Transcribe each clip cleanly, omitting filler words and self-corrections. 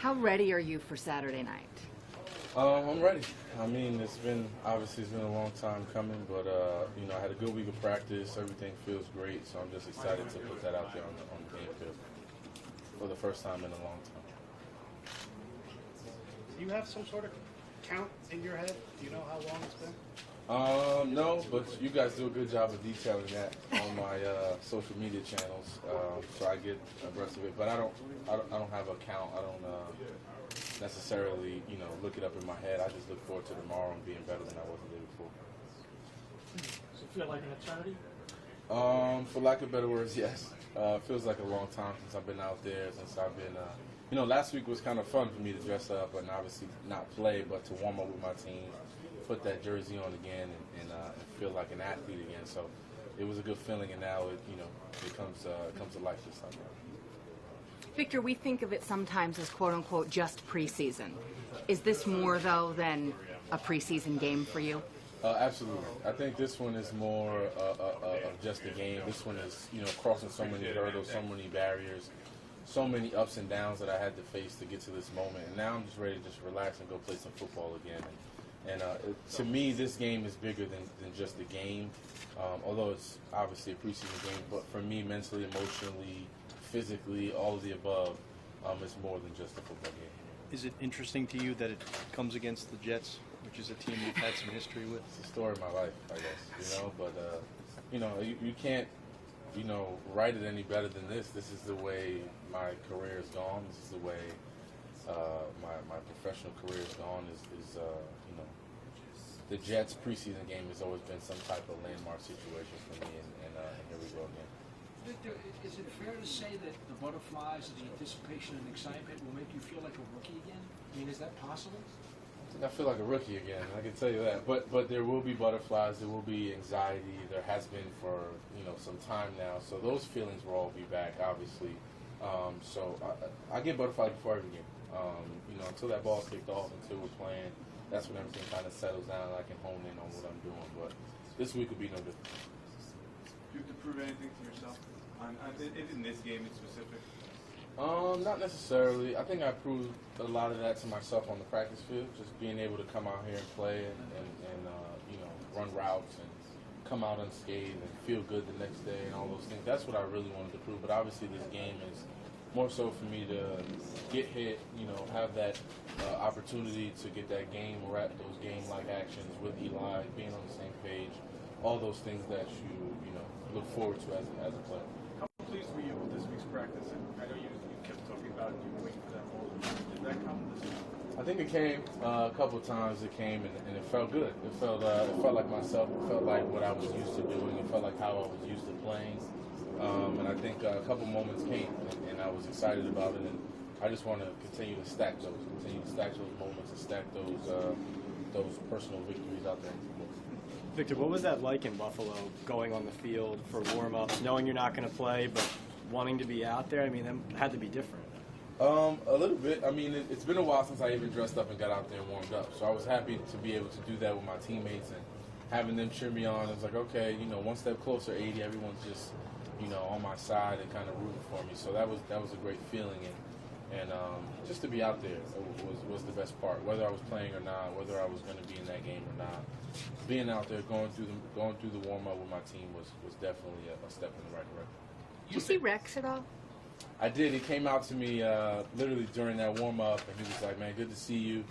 How ready are you for Saturday night? I'm ready. I mean, it's been a long time coming, but I had a good week of practice. Everything feels great, so I'm just excited to put that out there on the game field for the first time in a long time. Do you have some sort of count in your head? Do you know how long it's been? No, but you guys do a good job of detailing that on my social media channels, so I get abreast of it. But I don't have a count. I don't necessarily, look it up in my head. I just look forward to tomorrow and being better than I was the day before. Does it feel like an eternity? For lack of better words, yes. Feels like a long time since I've been out there, since I've been, last week was kind of fun for me to dress up and obviously not play, but to warm up with my team, put that jersey on again, and feel like an athlete again. So it was a good feeling, and now it comes to life this time. Victor, we think of it sometimes as quote-unquote just preseason. Is this more, though, than a preseason game for you? Absolutely. I think this one is more of just a game. This one is, crossing so many hurdles, so many barriers, so many ups and downs that I had to face to get to this moment. And now I'm just ready to just relax and go play some football again. And to me, this game is bigger than just a game, although it's obviously a preseason game. But for me, mentally, emotionally, physically, all of the above, it's more than just a football game. Is it interesting to you that it comes against the Jets, which is a team you've had some history with? It's the story of my life, I guess, But, you can't, write it any better than this. This is the way my career has gone. This is the way my professional career has gone. The Jets preseason game has always been some type of landmark situation for me, and here we go again. Victor, is it fair to say that the butterflies and the anticipation and excitement will make you feel like a rookie again? I mean, is that possible? I feel like a rookie again, I can tell you that. But there will be butterflies, there will be anxiety, there has been for some time now. So those feelings will all be back, obviously. So I get butterflies before every game. Until that ball's kicked off, until we're playing, that's when everything kind of settles down and I can hone in on what I'm doing. But this week will be no different. Do you have to prove anything to yourself in this game in specific? Not necessarily. I think I proved a lot of that to myself on the practice field, just being able to come out here and play and run routes and come out unscathed and feel good the next day and all those things. That's what I really wanted to prove. But obviously this game is more so for me to get hit, have that opportunity to get that game rep, those game-like actions with Eli, being on the same page, all those things that you look forward to as a player. How pleased were you with this week's practice? And I know you kept talking about it and you were waiting for that moment. Did that come this week? I think it came a couple of times. It came and it felt good. It felt like myself. It felt like what I was used to doing. It felt like how I was used to playing. And I think a couple moments came, and I was excited about it. And I just want to continue to stack those moments, and stack those personal victories out there. Victor, what was that like in Buffalo, going on the field for warm-ups, knowing you're not going to play, but wanting to be out there? I mean, that had to be different. A little bit. I mean, it's been a while since I even dressed up and got out there and warmed up. So I was happy to be able to do that with my teammates and having them cheer me on. It was like, okay, one step closer, 80. Everyone's just, on my side and kind of rooting for me. So that was a great feeling. And just to be out there was the best part. Whether I was playing or not, whether I was going to be in that game or not, being out there, going through the warm up with my team was definitely a step in the right direction. Did you see Rex at all? I did. He came out to me literally during that warm up, and he was like, "Man, good to see you.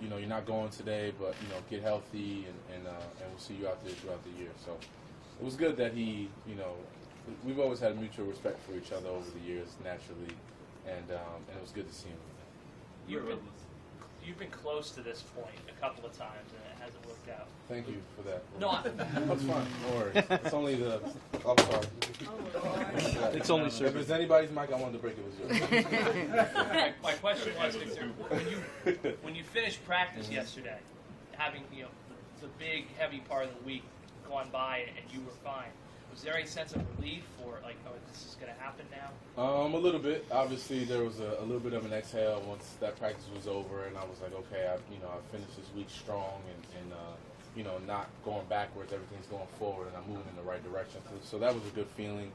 You're not going today, but get healthy, and we'll see you out there throughout the year." So it was good that he, we've always had a mutual respect for each other over the years, naturally. And it was good to see him. You've been close to this point a couple of times, and it hasn't worked out. Thank you for that. No, that's fine. No worries. It's only I'm sorry. It's only If it's anybody's mic, I wanted to break it with yours. my question was, Victor, when you finished practice yesterday, having the big heavy part of the week gone by, and you were fine. Was there any sense of relief, or like, oh, this is going to happen now? A little bit. Obviously, there was a little bit of an exhale once that practice was over, and I was like, okay, I finished this week strong, and not going backwards. Everything's going forward, and I'm moving in the right direction. So that was a good feeling.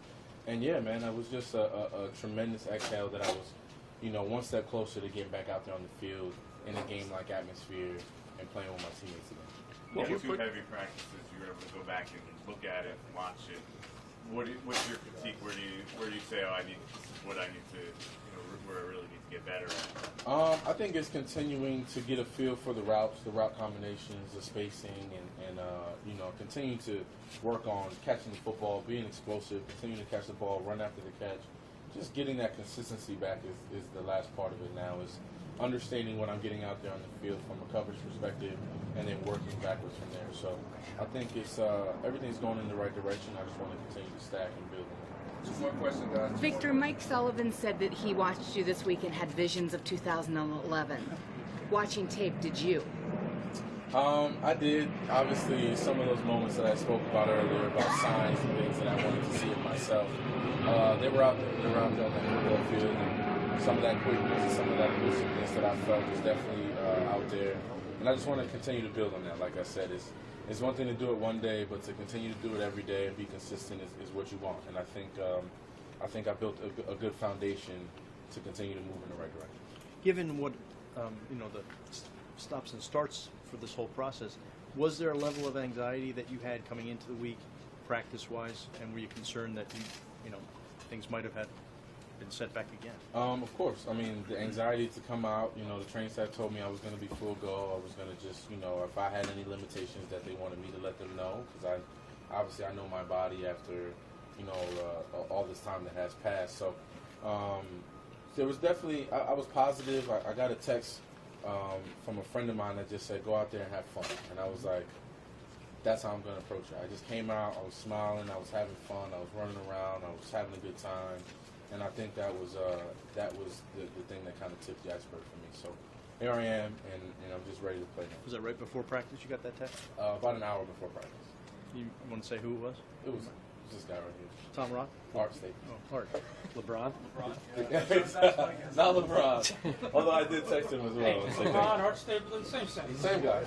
And yeah, man, it was just a tremendous exhale that I was you know, one step closer to getting back out there on the field in a game-like atmosphere and playing with my teammates again. Yeah, two heavy practices, you were able to go back and look at it, watch it. What's your critique? Where do you say, oh, this is what I need to, where I really need to get better at? I think it's continuing to get a feel for the routes, the route combinations, the spacing, and continue to work on catching the football, being explosive, continuing to catch the ball, run after the catch. Just getting that consistency back is the last part of it now, is understanding what I'm getting out there on the field from a coverage perspective and then working backwards from there. So I think it's everything's going in the right direction. I just want to continue to stack and build on it. Just one question, guys. Victor, Mike Sullivan said that he watched you this week and had visions of 2011. Watching tape, did you? I did. Obviously, some of those moments that I spoke about earlier about signs and things that I wanted to see it myself, they were out there. They were out there on that football field. And some of that quickness and some of that elusiveness that I felt was definitely out there. And I just want to continue to build on that. Like I said, it's one thing to do it one day, but to continue to do it every day and be consistent is what you want. And I think I built a good foundation to continue to move in the right direction. Given what the stops and starts for this whole process, was there a level of anxiety that you had coming into the week, practice-wise, and were you concerned that things might have been set back again? Of course. I mean, the anxiety to come out, the training staff told me I was going to be full go. I was going to just, if I had any limitations that they wanted me to let them know, because I know my body after, all this time that has passed. So there was definitely, I was positive. I got a text from a friend of mine that just said, go out there and have fun. And I was like, that's how I'm going to approach it. I just came out, I was smiling, I was having fun, I was running around, I was having a good time. And I think that was the thing that kind of tipped the iceberg for me. So here I am, and I'm just ready to play now. Was that right before practice you got that text? About an hour before practice. You want to say who it was? It was this guy right here. Tom Roth? Art State. Oh, Art. LeBron? Not LeBron. Although I did text him as well. LeBron, Art State, the same sentence. Same guy.